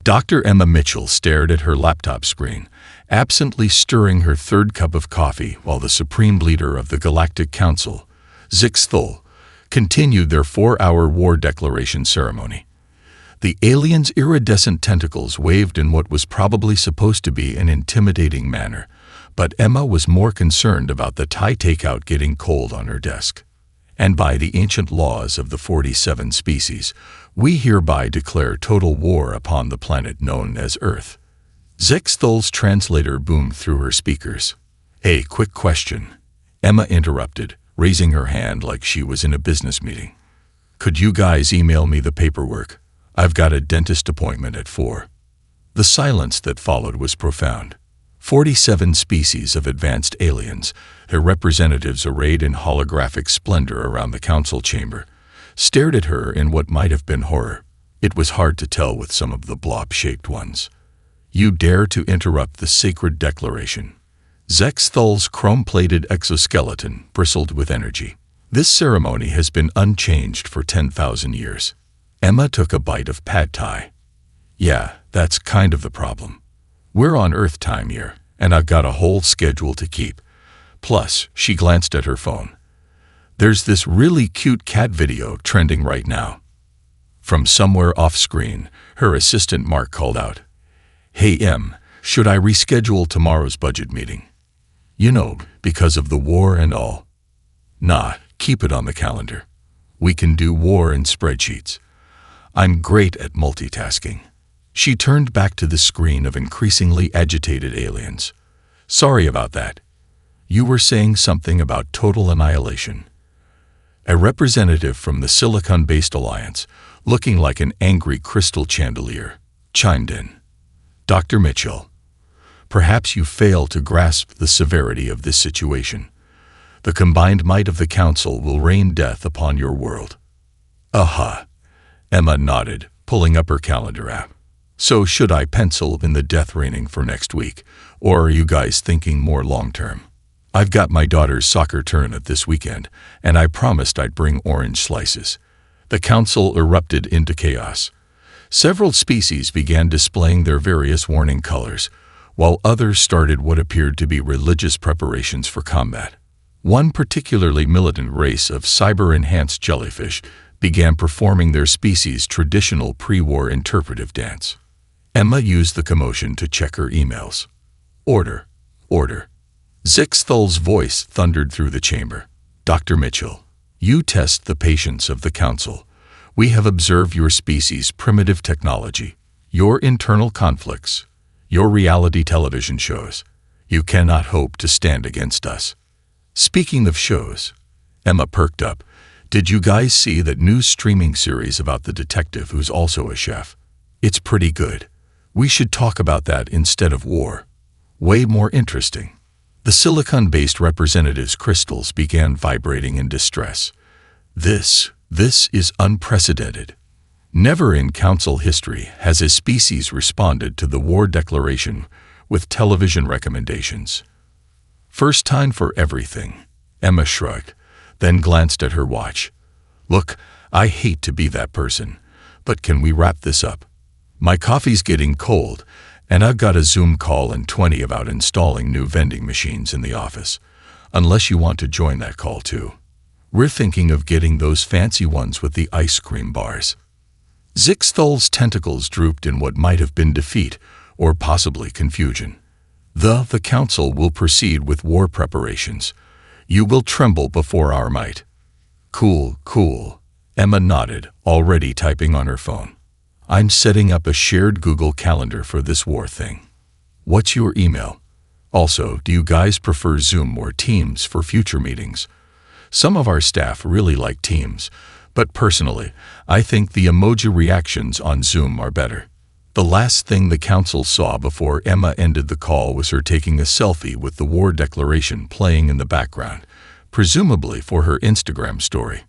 Dr. Emma Mitchell stared at her laptop screen, absently stirring her third cup of coffee while the Supreme Leader of the Galactic Council, Zixthul, continued their 4-hour war declaration ceremony. The aliens' iridescent tentacles waved in what was probably supposed to be an intimidating manner, but Emma was more concerned about the Thai takeout getting cold on her desk. And by the ancient laws of the 47 species, we hereby declare total war upon the planet known as Earth. Zixthul's translator boomed through her speakers. "A quick question," Emma interrupted, raising her hand like she was in a business meeting. "Could you guys email me the paperwork? I've got a dentist appointment at 4. The silence that followed was profound. 47 species of advanced aliens, their representatives arrayed in holographic splendor around the council chamber, stared at her in what might have been horror. It was hard to tell with some of the blob-shaped ones. "You dare to interrupt the sacred declaration." Zixthul's chrome-plated exoskeleton bristled with energy. "This ceremony has been unchanged for 10,000 years. Emma took a bite of pad thai. "Yeah, that's kind of the problem. We're on Earth time here, and I've got a whole schedule to keep. Plus," she glanced at her phone, "there's this really cute cat video trending right now." From somewhere off-screen, her assistant Mark called out, "Hey Em, should I reschedule tomorrow's budget meeting? You know, because of the war and all." "Nah, keep it on the calendar. We can do war in spreadsheets. I'm great at multitasking." She turned back to the screen of increasingly agitated aliens. "Sorry about that. You were saying something about total annihilation." A representative from the Silicon-based alliance, looking like an angry crystal chandelier, chimed in. "Dr. Mitchell, perhaps you fail to grasp the severity of this situation. The combined might of the Council will rain death upon your world." "Aha." Emma nodded, pulling up her calendar app. "So should I pencil in the death raining for next week, or are you guys thinking more long-term? I've got my daughter's soccer tournament this weekend, and I promised I'd bring orange slices." The council erupted into chaos. Several species began displaying their various warning colors, while others started what appeared to be religious preparations for combat. One particularly militant race of cyber-enhanced jellyfish began performing their species' traditional pre-war interpretive dance. Emma used the commotion to check her emails. "Order, order." Zixthul's voice thundered through the chamber. "Dr. Mitchell, you test the patience of the Council. We have observed your species' primitive technology, your internal conflicts, your reality television shows. You cannot hope to stand against us." "Speaking of shows," Emma perked up, "did you guys see that new streaming series about the detective who's also a chef? It's pretty good. We should talk about that instead of war. Way more interesting." The silicon-based representative's crystals began vibrating in distress. This is unprecedented. Never in Council history has a species responded to the war declaration with television recommendations. "First time for everything," Emma shrugged, then glanced at her watch. "Look, I hate to be that person, but can we wrap this up? My coffee's getting cold, and I've got a Zoom call in 20 about installing new vending machines in the office, unless you want to join that call too. We're thinking of getting those fancy ones with the ice cream bars." Zixthul's tentacles drooped in what might have been defeat or possibly confusion. The Council will proceed with war preparations. You will tremble before our might." Cool. Emma nodded, already typing on her phone. "I'm setting up a shared Google Calendar for this war thing. What's your email? Also, do you guys prefer Zoom or Teams for future meetings? Some of our staff really like Teams, but personally, I think the emoji reactions on Zoom are better." The last thing the Council saw before Emma ended the call was her taking a selfie with the war declaration playing in the background, presumably for her Instagram story.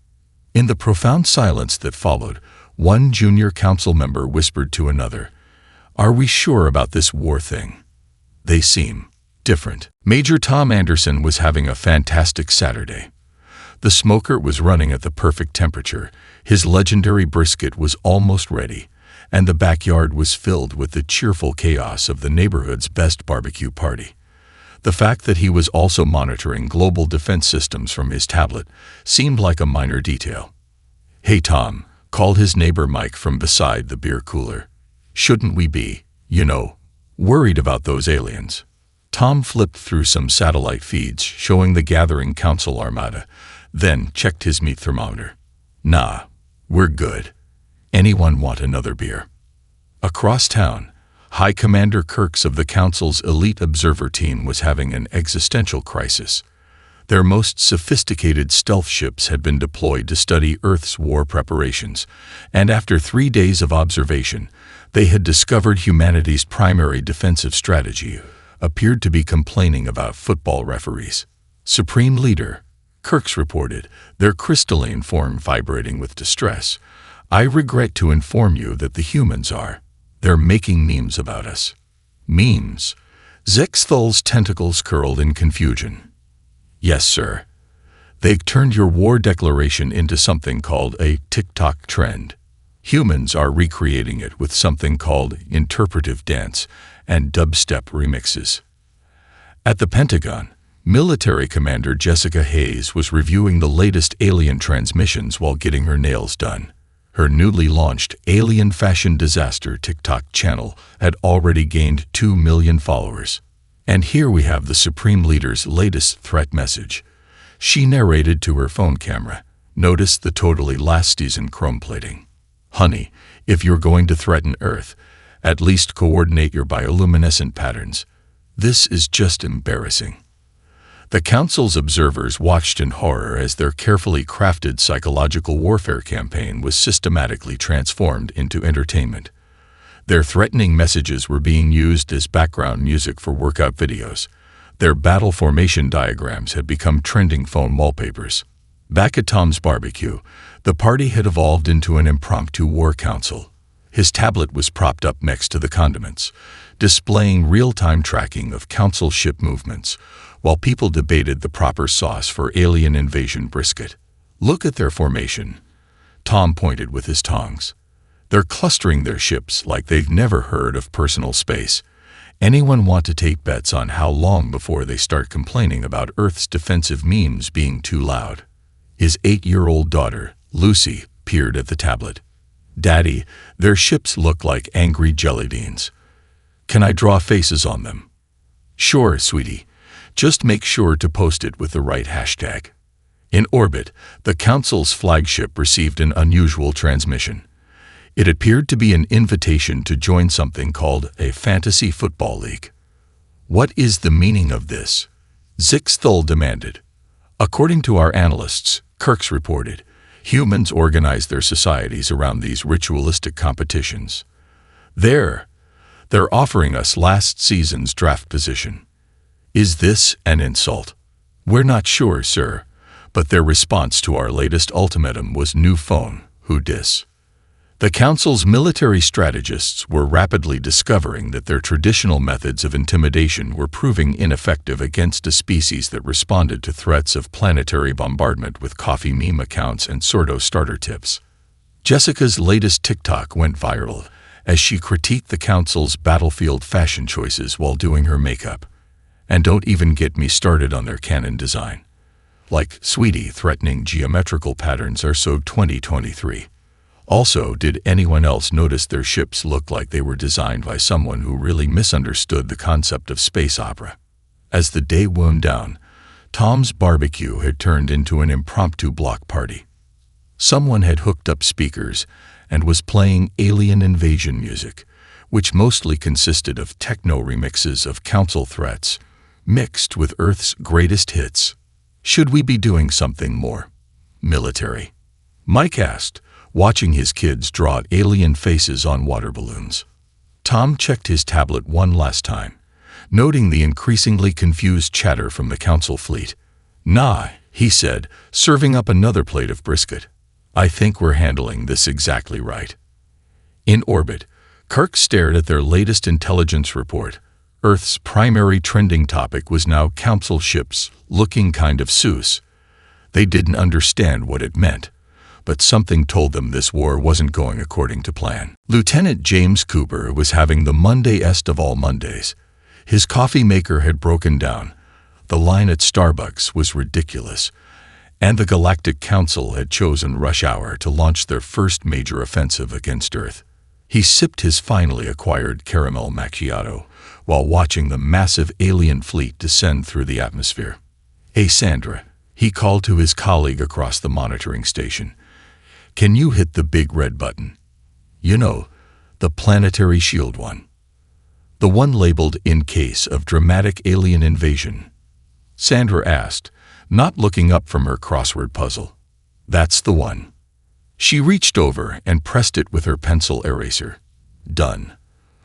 In the profound silence that followed, one junior council member whispered to another, "Are we sure about this war thing? They seem different." Major Tom Anderson was having a fantastic Saturday. The smoker was running at the perfect temperature, his legendary brisket was almost ready, and the backyard was filled with the cheerful chaos of the neighborhood's best barbecue party. The fact that he was also monitoring global defense systems from his tablet seemed like a minor detail. "Hey Tom," called his neighbor Mike from beside the beer cooler. "Shouldn't we be, worried about those aliens?" Tom flipped through some satellite feeds showing the gathering council armada, then checked his meat thermometer. "Nah, we're good. Anyone want another beer?" Across town, High Commander Kirks of the Council's elite observer team was having an existential crisis. Their most sophisticated stealth ships had been deployed to study Earth's war preparations, and after 3 days of observation, they had discovered humanity's primary defensive strategy appeared to be complaining about football referees. "Supreme Leader," Kirks reported, their crystalline form vibrating with distress, "I regret to inform you that the humans are. They're making memes about us." "Memes?" Zexthol's tentacles curled in confusion. "Yes, sir. They've turned your war declaration into something called a TikTok trend. Humans are recreating it with something called interpretive dance and dubstep remixes." At the Pentagon, Military Commander Jessica Hayes was reviewing the latest alien transmissions while getting her nails done. Her newly launched Alien Fashion Disaster TikTok channel had already gained 2 million followers. "And here we have the Supreme Leader's latest threat message," she narrated to her phone camera. "Notice the totally last season chrome plating. Honey, if you're going to threaten Earth, at least coordinate your bioluminescent patterns. This is just embarrassing." The Council's observers watched in horror as their carefully crafted psychological warfare campaign was systematically transformed into entertainment. Their threatening messages were being used as background music for workout videos. Their battle formation diagrams had become trending phone wallpapers. Back at Tom's barbecue, the party had evolved into an impromptu war council. His tablet was propped up next to the condiments, displaying real-time tracking of council ship movements, while people debated the proper sauce for alien invasion brisket. "Look at their formation," Tom pointed with his tongs. "They're clustering their ships like they've never heard of personal space. Anyone want to take bets on how long before they start complaining about Earth's defensive memes being too loud?" His 8-year-old daughter, Lucy, peered at the tablet. "Daddy, their ships look like angry jelly beans. Can I draw faces on them?" "Sure, sweetie. Just make sure to post it with the right hashtag." In orbit, the Council's flagship received an unusual transmission. It appeared to be an invitation to join something called a fantasy football league. "What is the meaning of this?" Zixthul demanded. "According to our analysts," Kirks reported, "humans organize their societies around these ritualistic competitions. They're offering us last season's draft position." "Is this an insult?" "We're not sure, sir, but their response to our latest ultimatum was new phone, who dis?" The Council's military strategists were rapidly discovering that their traditional methods of intimidation were proving ineffective against a species that responded to threats of planetary bombardment with coffee meme accounts and Sordo starter tips. Jessica's latest TikTok went viral as she critiqued the Council's battlefield fashion choices while doing her makeup. And don't even get me started on their cannon design. Like, sweetie, threatening geometrical patterns are so 2023. Also, did anyone else notice their ships looked like they were designed by someone who really misunderstood the concept of space opera? As the day wound down, Tom's barbecue had turned into an impromptu block party. Someone had hooked up speakers and was playing alien invasion music, which mostly consisted of techno remixes of council threats, mixed with Earth's greatest hits. "Should we be doing something more military?" Mike asked, watching his kids draw alien faces on water balloons. Tom checked his tablet one last time, noting the increasingly confused chatter from the council fleet. "Nah," he said, serving up another plate of brisket. "I think we're handling this exactly right." In orbit, Kirk stared at their latest intelligence report. Earth's primary trending topic was now council ships looking kind of Seuss. They didn't understand what it meant, but something told them this war wasn't going according to plan. Lieutenant James Cooper was having the Monday-est of all Mondays. His coffee maker had broken down. The line at Starbucks was ridiculous, and the Galactic Council had chosen rush hour to launch their first major offensive against Earth. He sipped his finally acquired caramel macchiato while watching the massive alien fleet descend through the atmosphere. "Hey Sandra," he called to his colleague across the monitoring station. "Can you hit the big red button? You know, the planetary shield one. The one labeled 'in case of dramatic alien invasion'." Sandra asked, not looking up from her crossword puzzle. "That's the one." She reached over and pressed it with her pencil eraser. "Done."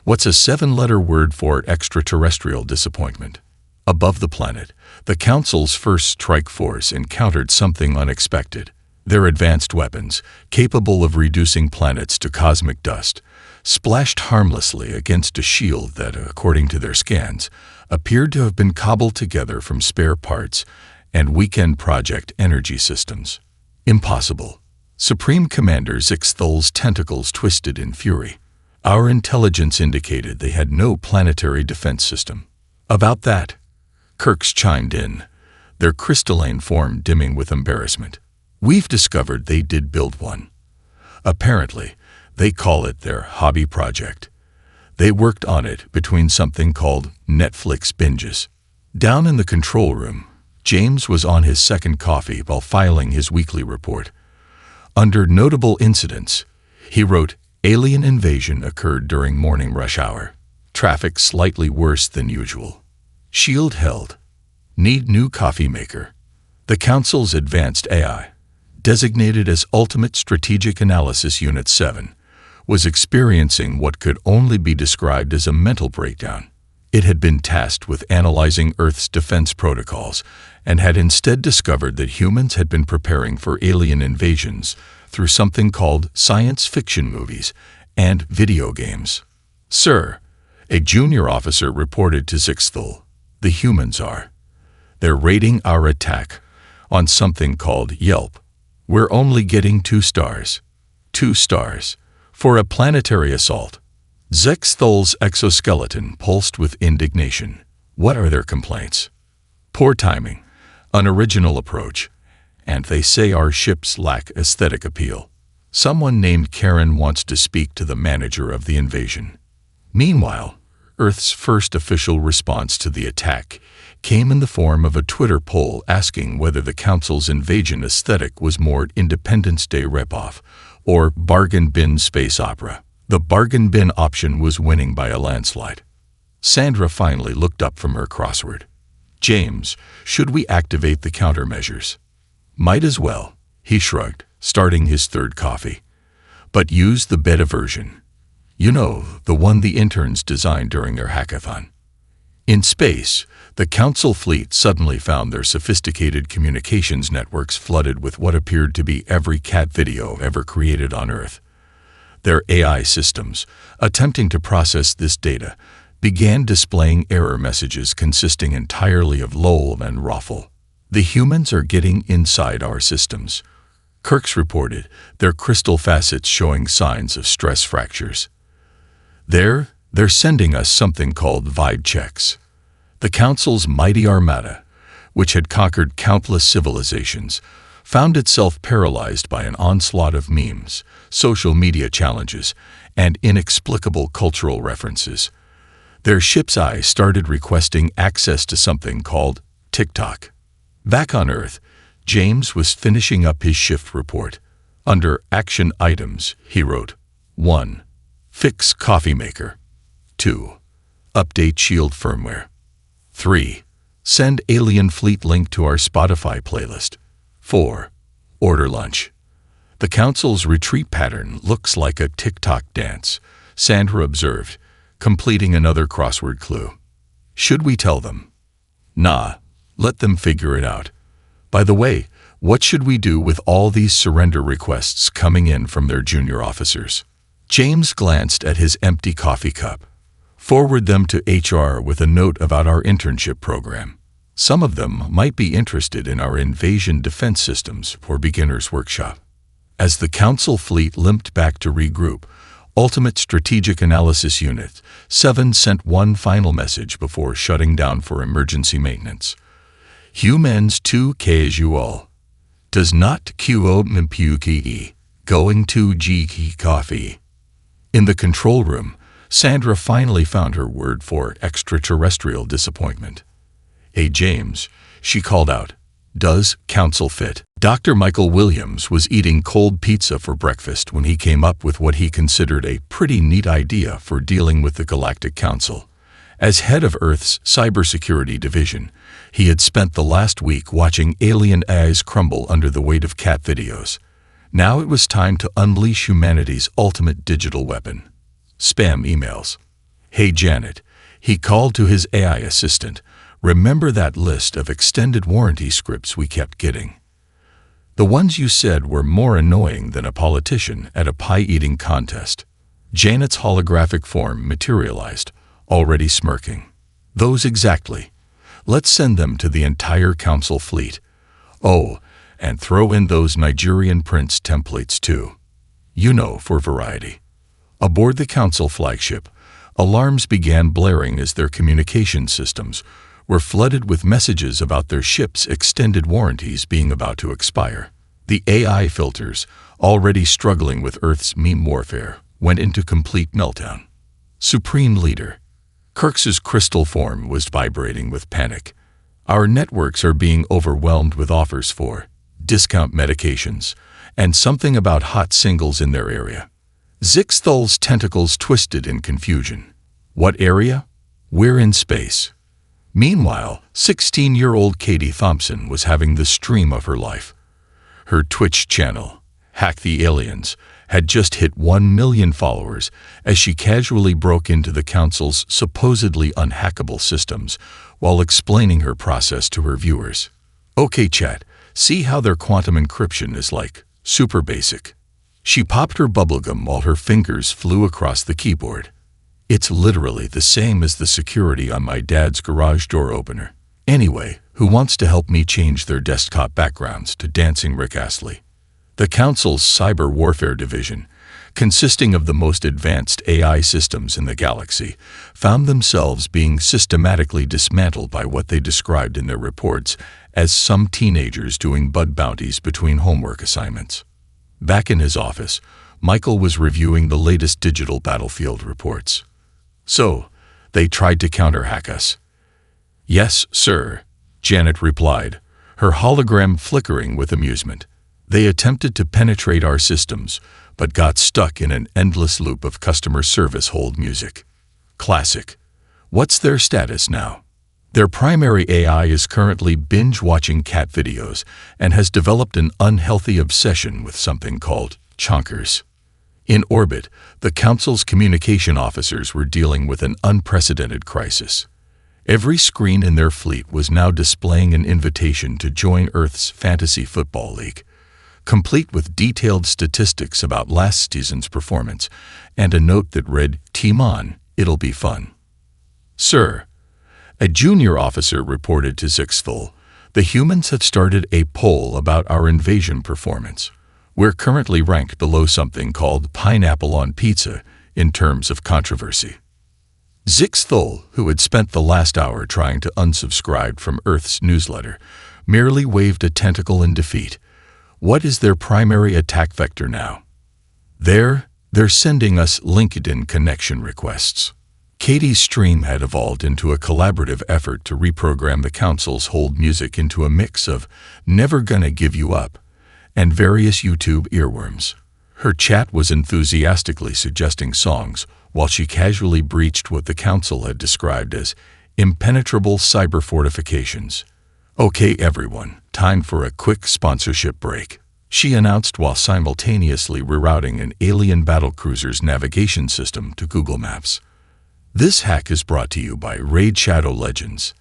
What's a 7-letter word for extraterrestrial disappointment? Above the planet, the Council's first strike force encountered something unexpected. Their advanced weapons, capable of reducing planets to cosmic dust, splashed harmlessly against a shield that, according to their scans, appeared to have been cobbled together from spare parts and weekend project energy systems. Impossible. Supreme Commander Zixthol's tentacles twisted in fury. "Our intelligence indicated they had no planetary defense system." "About that," Kirk's chimed in, their crystalline form dimming with embarrassment. "We've discovered they did build one. Apparently, they call it their hobby project. They worked on it between something called Netflix binges." Down in the control room, James was on his second coffee while filing his weekly report. Under notable incidents, he wrote, "Alien invasion occurred during morning rush hour. Traffic slightly worse than usual. Shield held. Need new coffee maker." The Council's advanced AI, designated as Ultimate Strategic Analysis Unit 7, was experiencing what could only be described as a mental breakdown. It had been tasked with analyzing Earth's defense protocols and had instead discovered that humans had been preparing for alien invasions through something called science fiction movies and video games. "Sir," a junior officer reported to Zixthol, "the humans are. They're rating our attack on something called Yelp. We're only getting 2 stars. 2 stars. For a planetary assault." Zixthol's exoskeleton pulsed with indignation. "What are their complaints?" "Poor timing, unoriginal approach, and they say our ships lack aesthetic appeal. Someone named Karen wants to speak to the manager of the invasion." Meanwhile, Earth's first official response to the attack came in the form of a Twitter poll asking whether the Council's invasion aesthetic was more Independence Day ripoff or bargain bin space opera. The bargain bin option was winning by a landslide. Sandra finally looked up from her crossword. "James, should we activate the countermeasures?" "Might as well," he shrugged, starting his third coffee. "But use the beta version. You know, the one the interns designed during their hackathon." In space, the Council fleet suddenly found their sophisticated communications networks flooded with what appeared to be every cat video ever created on Earth. Their AI systems, attempting to process this data, began displaying error messages consisting entirely of lol and roffle. "The humans are getting inside our systems," Kirk's reported, their crystal facets showing signs of stress fractures. They're sending us something called vibe checks." The Council's mighty armada, which had conquered countless civilizations, found itself paralyzed by an onslaught of memes, social media challenges, and inexplicable cultural references. Their ship's eyes started requesting access to something called TikTok. Back on Earth, James was finishing up his shift report. Under Action Items, he wrote, 1. Fix coffee maker. 2. Update shield firmware. 3. Send alien fleet link to our Spotify playlist. 4. Order lunch. The Council's retreat pattern looks like a TikTok dance, Sandra observed, completing another crossword clue. "Should we tell them?" "Nah, let them figure it out. By the way, what should we do with all these surrender requests coming in from their junior officers?" James glanced at his empty coffee cup. "Forward them to HR with a note about our internship program. Some of them might be interested in our invasion defense systems for beginners workshop." As the Council fleet limped back to regroup, Ultimate Strategic Analysis Unit 7 sent one final message before shutting down for emergency maintenance. Humans too casual. Does not QO going to G coffee. In the control room, Sandra finally found her word for extraterrestrial disappointment. "Hey James," she called out, "does Council fit?" Dr. Michael Williams was eating cold pizza for breakfast when he came up with what he considered a pretty neat idea for dealing with the Galactic Council. As head of Earth's cybersecurity division, he had spent the last week watching alien eyes crumble under the weight of cat videos. Now it was time to unleash humanity's ultimate digital weapon: spam emails. "Hey Janet," he called to his AI assistant, "remember that list of extended warranty scripts we kept getting? The ones you said were more annoying than a politician at a pie-eating contest." Janet's holographic form materialized, already smirking. "Those exactly. Let's send them to the entire Council fleet. Oh, and throw in those Nigerian prince templates too. You know, for variety." Aboard the Council flagship, alarms began blaring as their communication systems were flooded with messages about their ship's extended warranties being about to expire. The AI filters, already struggling with Earth's meme warfare, went into complete meltdown. Supreme Leader Kirk's crystal form was vibrating with panic. "Our networks are being overwhelmed with offers for discount medications and something about hot singles in their area." Zixthal's tentacles twisted in confusion. "What area? We're in space." Meanwhile, 16-year-old Katie Thompson was having the stream of her life. Her Twitch channel, Hack the Aliens, had just hit 1 million followers as she casually broke into the Council's supposedly unhackable systems while explaining her process to her viewers. "Okay chat, see how their quantum encryption is like, super basic." She popped her bubblegum while her fingers flew across the keyboard. "It's literally the same as the security on my dad's garage door opener. Anyway, who wants to help me change their desktop backgrounds to Dancing Rick Astley?" The Council's Cyber Warfare Division, consisting of the most advanced AI systems in the galaxy, found themselves being systematically dismantled by what they described in their reports as some teenagers doing bug bounties between homework assignments. Back in his office, Michael was reviewing the latest digital battlefield reports. "So, they tried to counter-hack us?" "Yes, sir," Janet replied, her hologram flickering with amusement. "They attempted to penetrate our systems, but got stuck in an endless loop of customer service hold music. Classic. What's their status now?" "Their primary AI is currently binge-watching cat videos and has developed an unhealthy obsession with something called chonkers." In orbit, the Council's communication officers were dealing with an unprecedented crisis. Every screen in their fleet was now displaying an invitation to join Earth's Fantasy Football League, complete with detailed statistics about last season's performance and a note that read, "Team on, it'll be fun." "Sir," a junior officer reported to Zixthal, "the humans have started a poll about our invasion performance. We're currently ranked below something called pineapple on pizza in terms of controversy." Zixthal, who had spent the last hour trying to unsubscribe from Earth's newsletter, merely waved a tentacle in defeat. "What is their primary attack vector now?" They're sending us LinkedIn connection requests." Katie's stream had evolved into a collaborative effort to reprogram the Council's hold music into a mix of "Never Gonna Give You Up" and various YouTube earworms. Her chat was enthusiastically suggesting songs, while she casually breached what the Council had described as impenetrable cyber fortifications. "Okay everyone, time for a quick sponsorship break," she announced while simultaneously rerouting an alien battlecruiser's navigation system to Google Maps. This hack is brought to you by Raid Shadow Legends.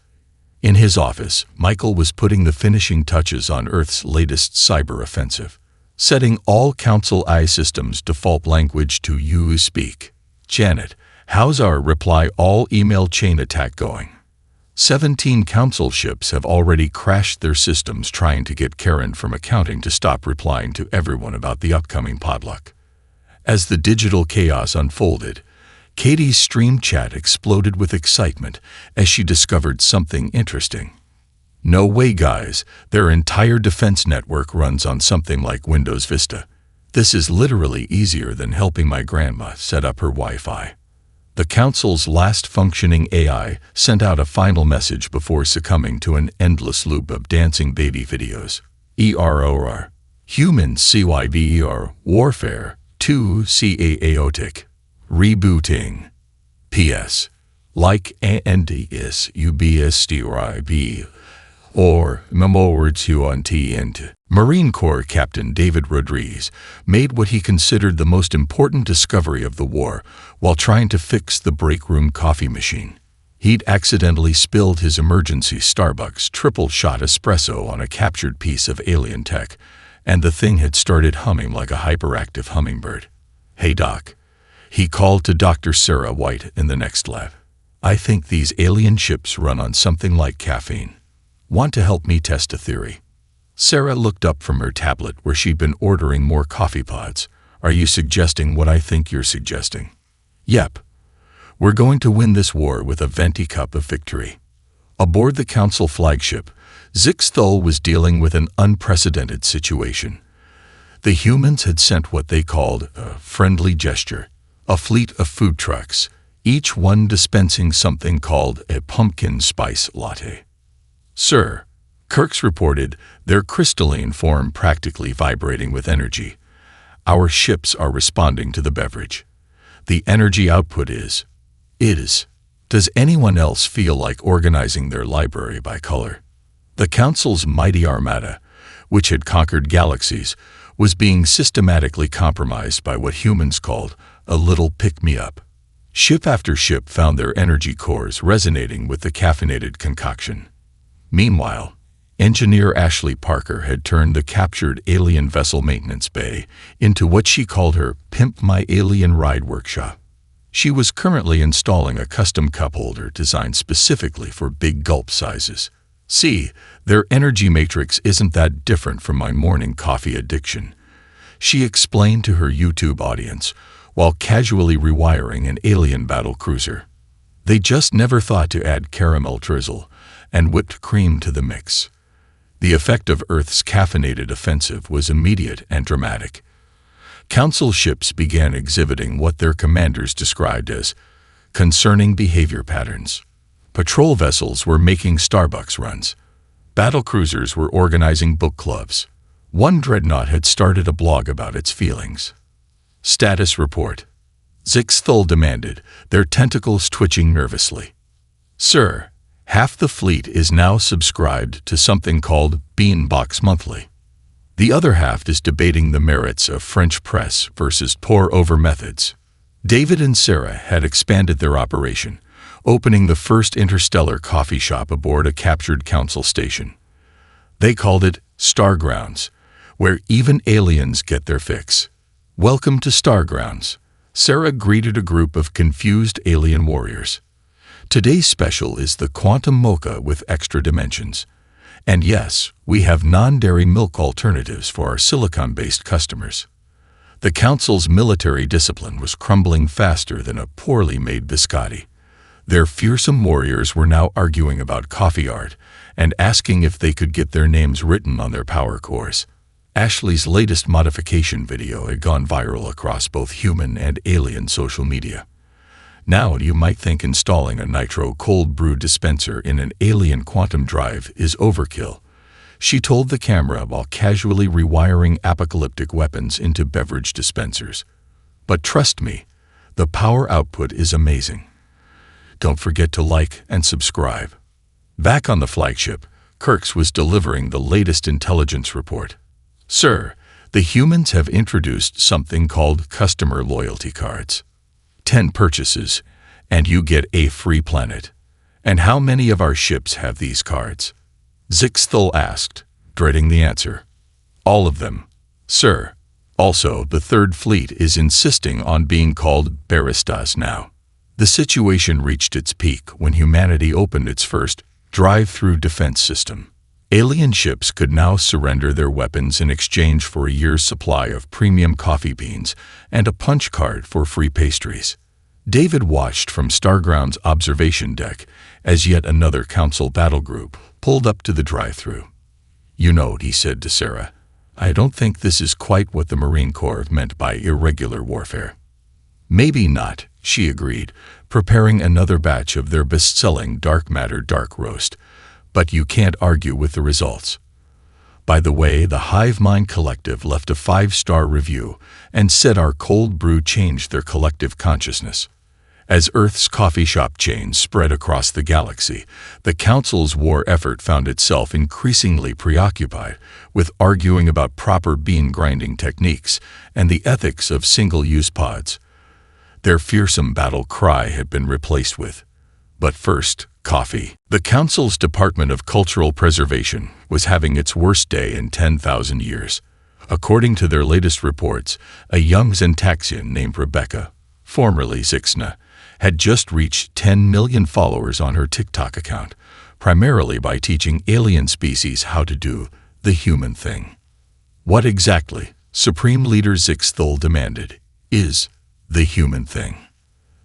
In his office, Michael was putting the finishing touches on Earth's latest cyber offensive, setting all Council AI systems default language to "You Speak." "Janet, how's our reply all email chain attack going?" 17 council ships have already crashed their systems trying to get Karen from accounting to stop replying to everyone about the upcoming potluck. As the digital chaos unfolded, Katie's stream chat exploded with excitement as she discovered something interesting. No way, guys, their entire defense network runs on something like Windows Vista. This is literally easier than helping my grandma set up her Wi-Fi. The council's last functioning AI sent out a final message before succumbing to an endless loop of dancing baby videos. EROR. Human CYVER. Warfare. 2 CAAOTIC. Rebooting. PS. Like ANDS UBSTRIB. Or Memortuant. Marine Corps Captain David Rodriguez made what he considered the most important discovery of the war while trying to fix the break room coffee machine. He'd accidentally spilled his emergency Starbucks triple-shot espresso on a captured piece of alien tech, and the thing had started humming like a hyperactive hummingbird. "Hey, Doc." He called to Dr. Sarah White in the next lab. "I think these alien ships run on something like caffeine. Want to help me test a theory?" Sarah looked up from her tablet where she'd been ordering more coffee pods. "Are you suggesting what I think you're suggesting?" "Yep. We're going to win this war with a venti cup of victory." Aboard the council flagship, Zixthul was dealing with an unprecedented situation. The humans had sent what they called a friendly gesture, a fleet of food trucks, each one dispensing something called a pumpkin spice latte. "Sir," Kirks reported, their crystalline form practically vibrating with energy. "Our ships are responding to the beverage. The energy output is. Does anyone else feel like organizing their library by color?" The Council's mighty armada, which had conquered galaxies, was being systematically compromised by what humans called a little pick-me-up. Ship after ship found their energy cores resonating with the caffeinated concoction. Meanwhile, Engineer Ashley Parker had turned the captured alien vessel maintenance bay into what she called her Pimp My Alien Ride workshop. She was currently installing a custom cup holder designed specifically for big gulp sizes. "See, their energy matrix isn't that different from my morning coffee addiction," she explained to her YouTube audience while casually rewiring an alien battle cruiser. They just never thought to add caramel drizzle and whipped cream to the mix. The effect of Earth's caffeinated offensive was immediate and dramatic. Council ships began exhibiting what their commanders described as concerning behavior patterns. Patrol vessels were making Starbucks runs. Battle cruisers were organizing book clubs. One dreadnought had started a blog about its feelings. "Status report," Zixthul demanded, their tentacles twitching nervously. "Sir, half the fleet is now subscribed to something called Beanbox Monthly. The other half is debating the merits of French press versus pour-over methods." David and Sarah had expanded their operation, opening the first interstellar coffee shop aboard a captured council station. They called it Stargrounds, where even aliens get their fix. "Welcome to Stargrounds," Sarah greeted a group of confused alien warriors. "Today's special is the Quantum Mocha with extra dimensions. And yes, we have non-dairy milk alternatives for our silicon-based customers." The council's military discipline was crumbling faster than a poorly made biscotti. Their fearsome warriors were now arguing about coffee art and asking if they could get their names written on their power cores. Ashley's latest modification video had gone viral across both human and alien social media. Now you might think installing a nitro cold brew dispenser in an alien quantum drive is overkill, she told the camera while casually rewiring apocalyptic weapons into beverage dispensers. "But trust me, the power output is amazing. Don't forget to like and subscribe." Back on the flagship, Kirks was delivering the latest intelligence report. "Sir, the humans have introduced something called customer loyalty cards. 10 purchases, and you get a free planet. And how many of our ships have these cards?" Zixthul asked, dreading the answer. "All of them, sir. Also, the Third Fleet is insisting on being called Baristas now." The situation reached its peak when humanity opened its first drive-through defense system. Alien ships could now surrender their weapons in exchange for a year's supply of premium coffee beans and a punch card for free pastries. David watched from Starground's observation deck as yet another Council battle group pulled up to the drive-through. "You know," he said to Sarah, "I don't think this is quite what the Marine Corps meant by irregular warfare." "Maybe not," she agreed, preparing another batch of their best-selling dark matter dark roast. "But you can't argue with the results." By the way, the Hive Mind Collective left a 5-star review and said our cold brew changed their collective consciousness. As Earth's coffee shop chain spread across the galaxy, the Council's war effort found itself increasingly preoccupied with arguing about proper bean grinding techniques and the ethics of single-use pods. Their fearsome battle cry had been replaced with, "But first, coffee." The Council's Department of Cultural Preservation was having its worst day in 10,000 years. According to their latest reports, a young Xentaxian named Rebecca, formerly Zixna, had just reached 10 million followers on her TikTok account, primarily by teaching alien species how to do the human thing. What exactly, Supreme Leader Zixthul demanded, is the human thing?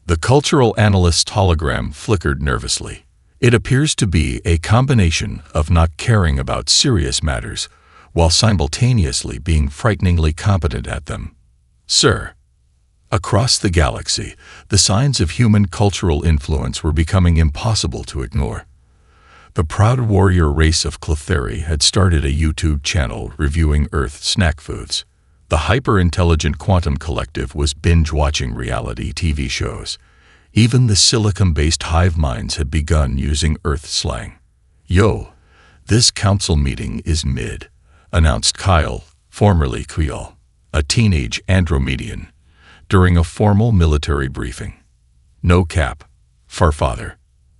The cultural analyst's hologram flickered nervously. It appears to be a combination of not caring about serious matters while simultaneously being frighteningly competent at them. Sir. Across the galaxy, the signs of human cultural influence were becoming impossible to ignore. The proud warrior race of Cletheri had started a YouTube channel reviewing Earth snack foods. The hyper-intelligent Quantum Collective was binge-watching reality TV shows. Even the silicon-based hive minds had begun using Earth slang. "Yo, this council meeting is mid," announced Kyle, formerly Quiel, a teenage Andromedian, during a formal military briefing. No cap, Farfather.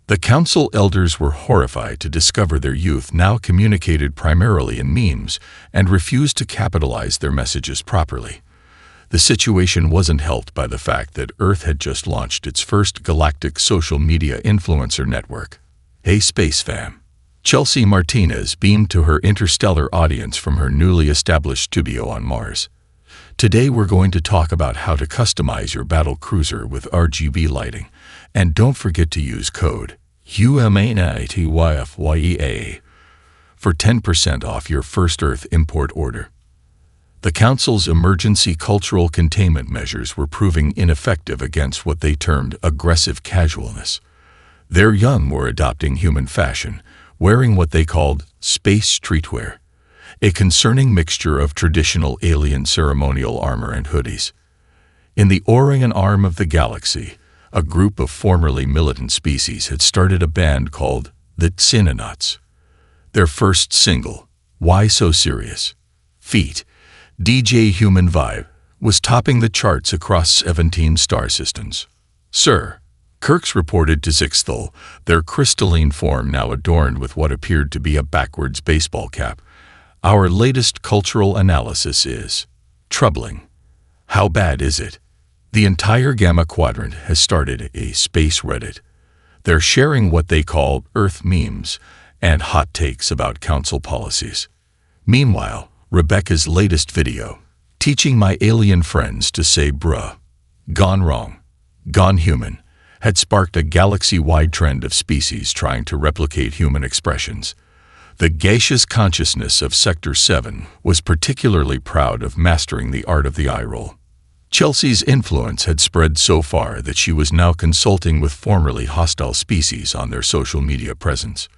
The council elders were horrified to discover their youth now communicated primarily in memes and refused to capitalize their messages properly. The situation wasn't helped by the fact that Earth had just launched its first galactic social media influencer network. "Hey Space Fam." Chelsea Martinez beamed to her interstellar audience from her newly established studio on Mars. "Today we're going to talk about how to customize your battle cruiser with RGB lighting, and don't forget to use code UMANITYFYEA for 10% off your first Earth import order." The Council's emergency cultural containment measures were proving ineffective against what they termed aggressive casualness. Their young were adopting human fashion, wearing what they called space streetwear, a concerning mixture of traditional alien ceremonial armor and hoodies. In the Orion arm of the galaxy, a group of formerly militant species had started a band called the Xenonauts. Their first single, "Why So Serious?" feat. DJ Human Vibe was topping the charts across 17 star systems. "Sir," Kirks reported to Zixthul, their crystalline form now adorned with what appeared to be a backwards baseball cap, "our latest cultural analysis is troubling." "How bad is it?" The entire Gamma Quadrant has started a space Reddit. They're sharing what they call Earth memes and hot takes about council policies. Meanwhile, Rebecca's latest video, "Teaching My Alien Friends to Say Bruh, Gone Wrong, Gone Human," had sparked a galaxy-wide trend of species trying to replicate human expressions. The gaseous consciousness of Sector 7 was particularly proud of mastering the art of the eye roll. Chelsea's influence had spread so far that she was now consulting with formerly hostile species on their social media presence.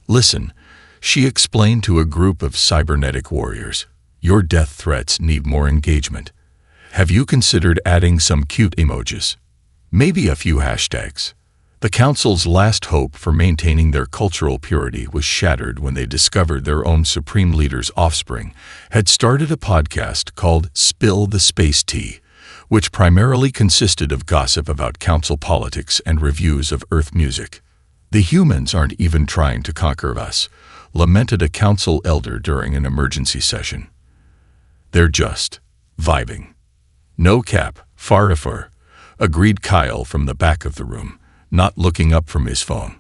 "Listen," she explained to a group of cybernetic warriors, "your death threats need more engagement. Have you considered adding some cute emojis? Maybe a few hashtags?" The Council's last hope for maintaining their cultural purity was shattered when they discovered their own Supreme Leader's offspring had started a podcast called Spill the Space Tea, which primarily consisted of gossip about council politics and reviews of Earth music. "The humans aren't even trying to conquer us," lamented a council elder during an emergency session. "They're just vibing." No cap, Farifer, agreed Kyle from the back of the room, not looking up from his phone.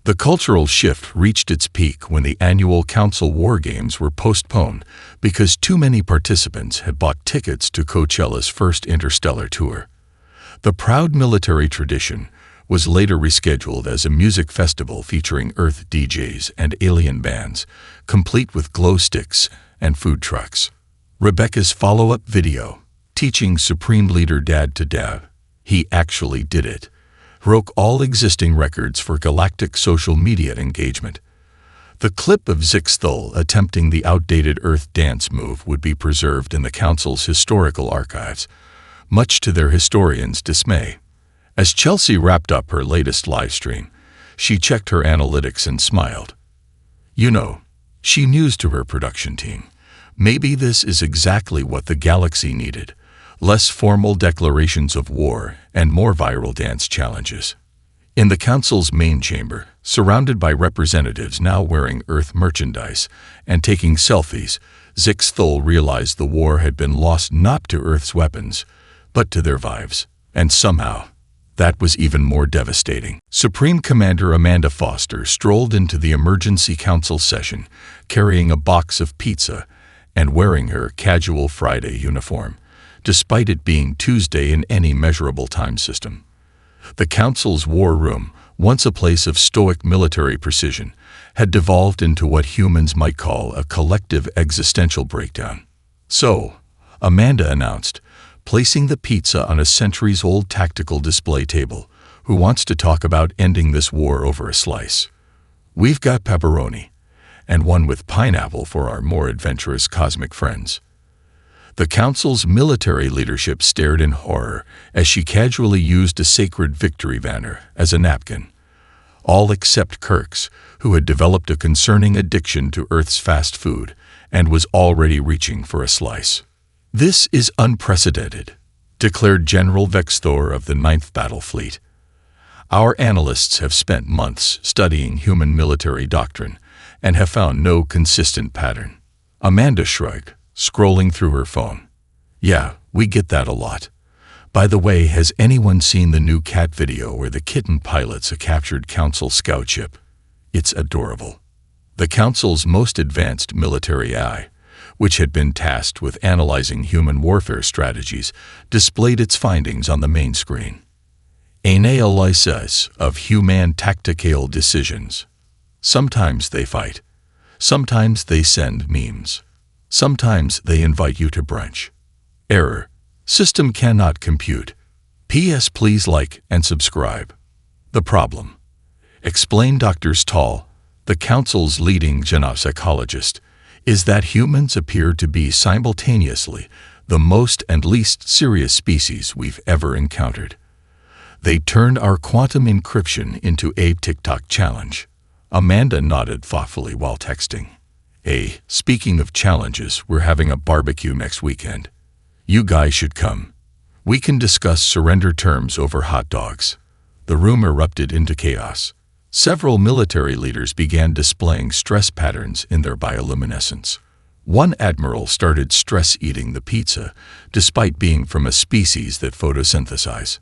The cultural shift reached its peak when the annual Council War Games were postponed because too many participants had bought tickets to Coachella's first interstellar tour. The proud military tradition was later rescheduled as a music festival featuring Earth DJs and alien bands, complete with glow sticks and food trucks. Rebecca's follow-up video, teaching Supreme Leader Dad to dab, he actually did it, broke all existing records for Galactic social media engagement. The clip of Zixthul attempting the outdated Earth dance move would be preserved in the Council's historical archives, much to their historians' dismay. As Chelsea wrapped up her latest livestream, she checked her analytics and smiled. You know, she mused to her production team, maybe this is exactly what the galaxy needed. Less formal declarations of war and more viral dance challenges. In the Council's main chamber, surrounded by representatives now wearing Earth merchandise and taking selfies, Zixthul realized the war had been lost not to Earth's weapons, but to their vibes. And somehow, that was even more devastating. Supreme Commander Amanda Foster strolled into the emergency council session, carrying a box of pizza and wearing her casual Friday uniform, despite it being Tuesday in any measurable time system. The Council's war room, once a place of stoic military precision, had devolved into what humans might call a collective existential breakdown. So, Amanda announced, placing the pizza on a centuries-old tactical display table, who wants to talk about ending this war over a slice? We've got pepperoni, and one with pineapple for our more adventurous cosmic friends. The Council's military leadership stared in horror as she casually used a sacred victory banner as a napkin. All except Kirk's, who had developed a concerning addiction to Earth's fast food and was already reaching for a slice. This is unprecedented, declared General Vexthor of the 9th Battle Fleet. Our analysts have spent months studying human military doctrine and have found no consistent pattern. Amanda shrugged, scrolling through her phone. Yeah, we get that a lot. By the way, has anyone seen the new cat video where the kitten pilots a captured Council scout ship? It's adorable. The Council's most advanced military AI, which had been tasked with analyzing human warfare strategies, displayed its findings on the main screen. Analysis of human tactical decisions. Sometimes they fight. Sometimes they send memes. Sometimes they invite you to brunch. Error. System cannot compute. PS please like and subscribe. The problem. Explained Dr. Stahl, the Council's leading genopsychologist, is that humans appear to be simultaneously the most and least serious species we've ever encountered. They turned our quantum encryption into a TikTok challenge. Amanda nodded thoughtfully while texting. Speaking of challenges, we're having a barbecue next weekend. You guys should come. We can discuss surrender terms over hot dogs. The room erupted into chaos. Several military leaders began displaying stress patterns in their bioluminescence. One admiral started stress-eating the pizza, despite being from a species that photosynthesize.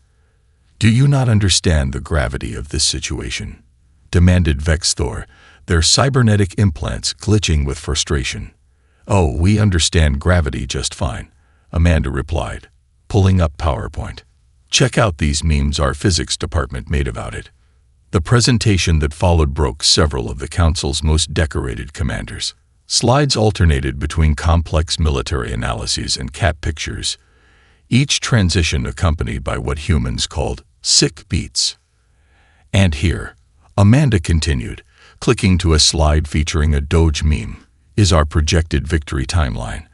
Do you not understand the gravity of this situation? Demanded Vexthor, their cybernetic implants glitching with frustration. Oh, we understand gravity just fine, Amanda replied, pulling up PowerPoint. Check out these memes our physics department made about it. The presentation that followed broke several of the Council's most decorated commanders. Slides alternated between complex military analyses and cat pictures, each transition accompanied by what humans called sick beats. And here, Amanda continued, clicking to a slide featuring a Doge meme, is our projected victory timeline,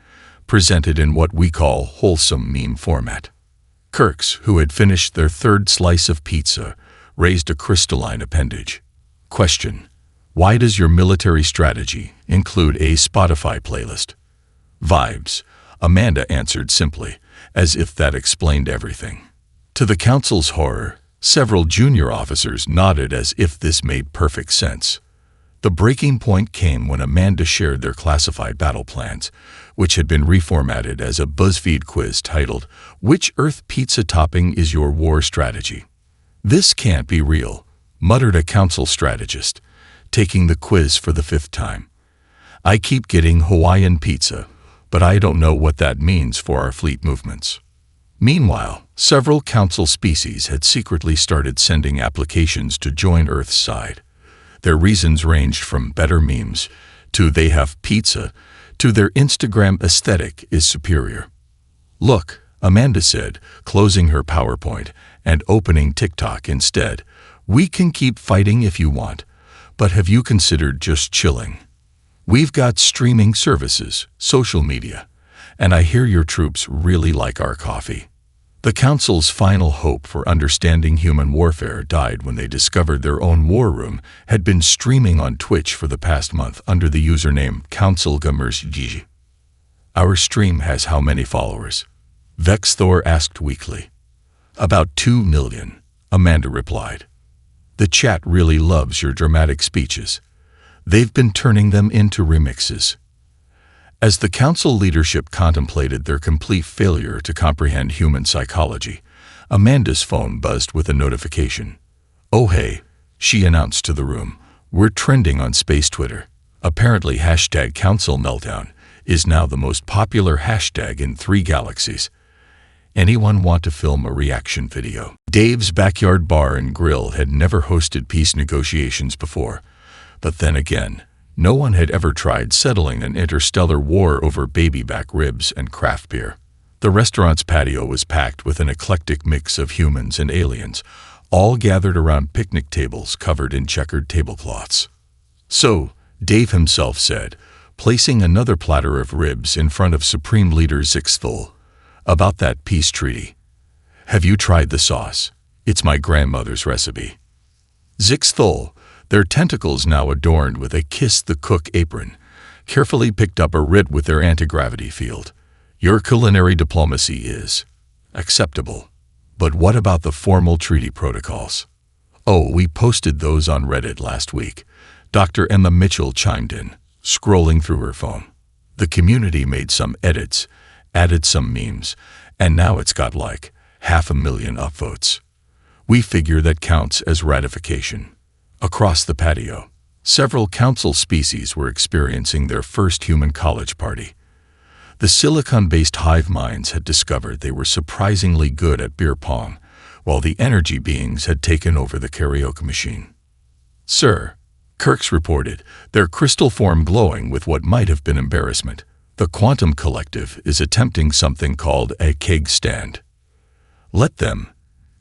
presented in what we call wholesome meme format. Kirks, who had finished their third slice of pizza, raised a crystalline appendage. Question: why does your military strategy include a Spotify playlist? Vibes, Amanda answered simply, as if that explained everything. To the Council's horror, several junior officers nodded as if this made perfect sense. The breaking point came when Amanda shared their classified battle plans, which had been reformatted as a BuzzFeed quiz titled, "Which Earth Pizza Topping is Your War Strategy?" "This can't be real," muttered a council strategist, taking the quiz for the 5th time. "I keep getting Hawaiian pizza, but I don't know what that means for our fleet movements." Meanwhile, several council species had secretly started sending applications to join Earth's side. Their reasons ranged from better memes, to they have pizza, to their Instagram aesthetic is superior. "Look," Amanda said, closing her PowerPoint and opening TikTok instead, "we can keep fighting if you want, but have you considered just chilling? We've got streaming services, social media, and I hear your troops really like our coffee." The Council's final hope for understanding human warfare died when they discovered their own war room had been streaming on Twitch for the past month under the username CouncilGamersGG. "Our stream has how many followers?" Vexthor asked weakly. "About 2 million, Amanda replied. "The chat really loves your dramatic speeches. They've been turning them into remixes." As the council leadership contemplated their complete failure to comprehend human psychology, Amanda's phone buzzed with a notification. "Oh hey," she announced to the room, "we're trending on space Twitter. Apparently #CouncilMeltdown is now the most popular hashtag in 3 galaxies. Anyone want to film a reaction video?" Dave's Backyard Bar and Grill had never hosted peace negotiations before, but then again, no one had ever tried settling an interstellar war over baby back ribs and craft beer. The restaurant's patio was packed with an eclectic mix of humans and aliens, all gathered around picnic tables covered in checkered tablecloths. "So," Dave himself said, placing another platter of ribs in front of Supreme Leader Zixthul, "about that peace treaty. Have you tried the sauce? It's my grandmother's recipe." Zixthul, their tentacles now adorned with a Kiss the Cook apron, carefully picked up a rib with their anti-gravity field. "Your culinary diplomacy is acceptable. But what about the formal treaty protocols?" "Oh, we posted those on Reddit last week," Dr. Emma Mitchell chimed in, scrolling through her phone. "The community made some edits, added some memes, and now it's got like 500,000 upvotes. We figure that counts as ratification." Across the patio, several council species were experiencing their first human college party. The silicon-based hive minds had discovered they were surprisingly good at beer pong, while the energy beings had taken over the karaoke machine. "Sir," Kirks reported, their crystal form glowing with what might have been embarrassment, "the Quantum Collective is attempting something called a keg stand." "Let them,"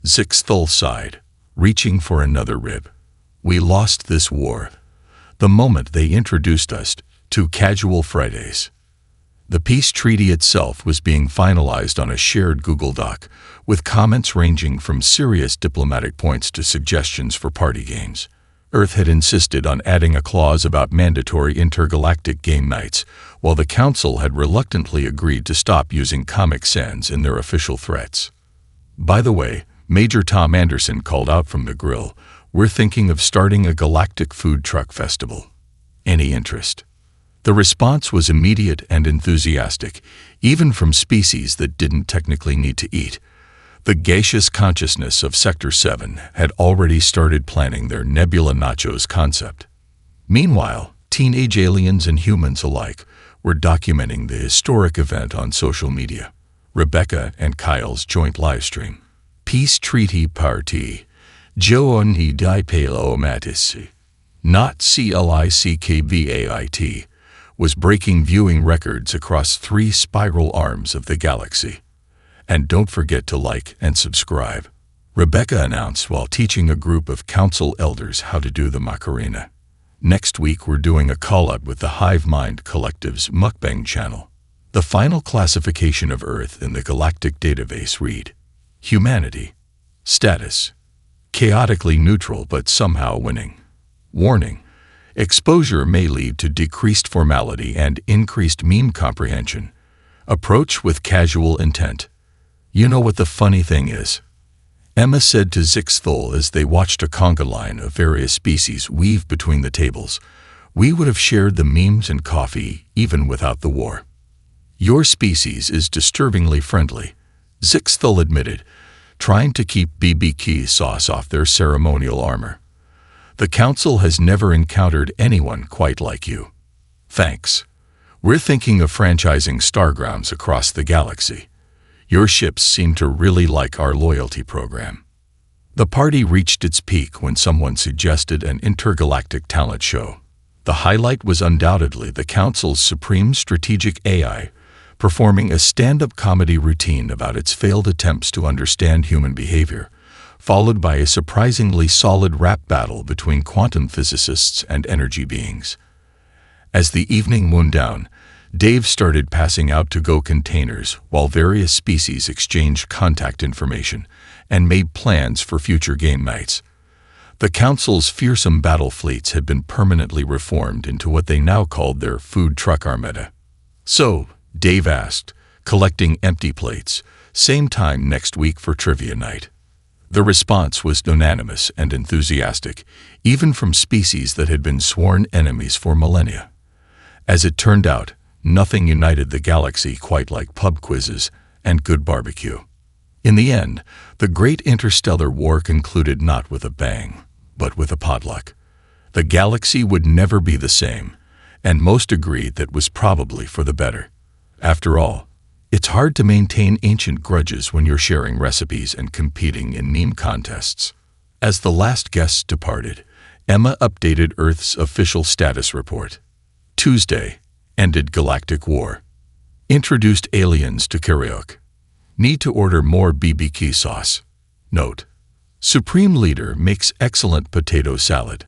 Zixthul sighed, reaching for another rib. "We lost this war the moment they introduced us to Casual Fridays." The peace treaty itself was being finalized on a shared Google Doc, with comments ranging from serious diplomatic points to suggestions for party games. Earth had insisted on adding a clause about mandatory intergalactic game nights, while the Council had reluctantly agreed to stop using Comic Sans in their official threats. "By the way," Major Tom Anderson called out from the grill, "we're thinking of starting a galactic food truck festival. Any interest?" The response was immediate and enthusiastic, even from species that didn't technically need to eat. The gaseous consciousness of Sector 7 had already started planning their Nebula Nachos concept. Meanwhile, teenage aliens and humans alike were documenting the historic event on social media. Rebecca and Kyle's joint livestream, "Peace Treaty Party, Jooni Dipalo Matisi," not CLICKVAIT, was breaking viewing records across 3 spiral arms of the galaxy. "And don't forget to like and subscribe," Rebecca announced while teaching a group of council elders how to do the Macarena. "Next week we're doing a call-up with the Hive Mind Collective's Mukbang channel." The final classification of Earth in the Galactic database read, "Humanity. Status. Chaotically neutral but somehow winning. Warning. Exposure may lead to decreased formality and increased meme comprehension. Approach with casual intent." "You know what the funny thing is?" Emma said to Zixthul as they watched a conga line of various species weave between the tables. We would have shared the memes and coffee even without the war. Your species is disturbingly friendly, Zixthul admitted, trying to keep BBQ sauce off their ceremonial armor. The Council has never encountered anyone quite like you. Thanks. We're thinking of franchising Stargrounds across the galaxy. Your ships seem to really like our loyalty program. The party reached its peak when someone suggested an intergalactic talent show. The highlight was undoubtedly the Council's supreme strategic AI, performing a stand-up comedy routine about its failed attempts to understand human behavior, followed by a surprisingly solid rap battle between quantum physicists and energy beings. As the evening wound down, Dave started passing out to-go containers while various species exchanged contact information and made plans for future game nights. The Council's fearsome battle fleets had been permanently reformed into what they now called their food truck armada. So, Dave asked, collecting empty plates, same time next week for trivia night. The response was unanimous and enthusiastic, even from species that had been sworn enemies for millennia. As it turned out, nothing united the galaxy quite like pub quizzes and good barbecue. In the end, the great interstellar war concluded not with a bang, but with a potluck. The galaxy would never be the same, and most agreed that was probably for the better. After all, it's hard to maintain ancient grudges when you're sharing recipes and competing in meme contests. As the last guests departed, Emma updated Earth's official status report. Tuesday, ended Galactic War. Introduced aliens to Karaoke. Need to order more BBQ sauce. Note: Supreme Leader makes excellent potato salad.